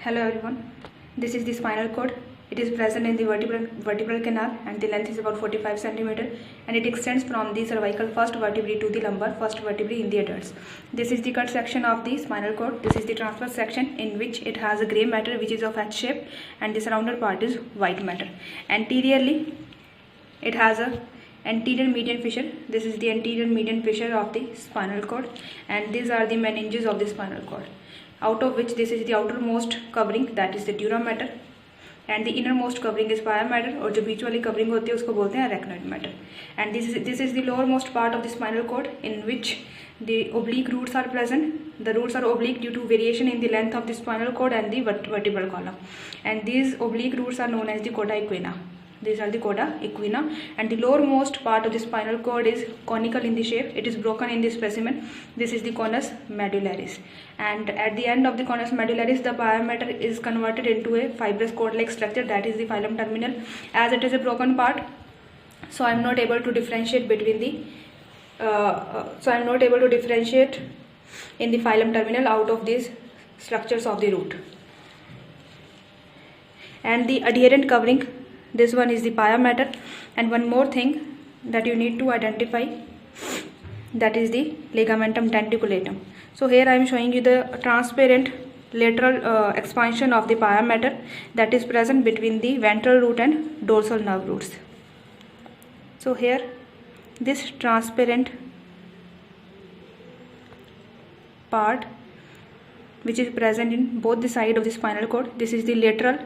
Hello everyone, this is the spinal cord. It is present in the vertebral canal and the length is about 45 cm and it extends from the cervical first vertebrae to the lumbar first vertebrae in the adults. This is the cut section of the spinal cord. This is the transverse section in which it has a grey matter which is of H shape and the surrounded part is white matter. Anteriorly, it has a anterior median fissure. This is the anterior median fissure of the spinal cord and these are the meninges of the spinal cord, out of which this is the outermost covering, that is the dura mater, and the innermost covering is pia mater, और जो बीच वाली covering होती है उसको बोलते हैं arachnoid mater. And this is the lowermost part of the spinal cord in which the oblique roots are present. The roots are oblique due to variation in the length of the spinal cord and the vertebral column, and these oblique roots are known as the coda equina. These are the coda equina, and the lowermost part of the spinal cord is conical in the shape. It is broken in the specimen. This is the conus medullaris, and at the end of the conus medullaris the pia mater is converted into a fibrous cord-like structure, that is the phylum terminal. As it is a broken part, so I am not able to differentiate between the in the phylum terminal out of these structures of the root. And the adherent covering, this one is the pia mater. And one more thing that you need to identify, that is the ligamentum denticulatum. So here I am showing you the transparent lateral expansion of the pia mater that is present between the ventral root and dorsal nerve roots. So here this transparent part which is present in both the side of the spinal cord, this is the lateral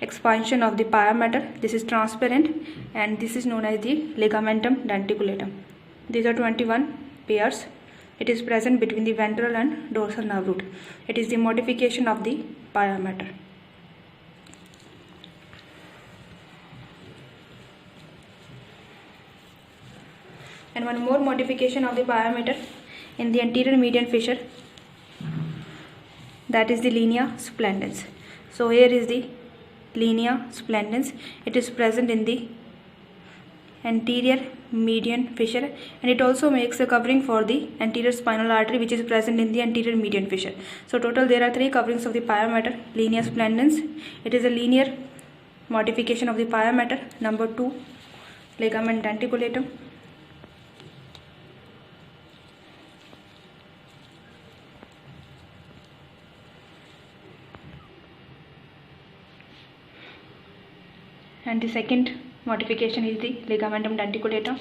expansion of the pia mater. This is transparent and this is known as the ligamentum denticulatum. These are 21 pairs. It is present between the ventral and dorsal nerve root. It is the modification of the pia mater. And one more modification of the pia mater in the anterior median fissure, that is the linea splendens. So here is the linea splendens. It is present in the anterior median fissure and it also makes a covering for the anterior spinal artery which is present in the anterior median fissure. So total there are 3 coverings of the pia mater. Linea splendens, it is a linear modification of the pia mater. Number 2, ligament denticulatum. And the second modification is the ligamentum denticulatum,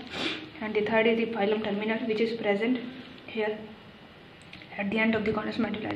and the third is the phylum terminal which is present here at the end of the conus medullaris.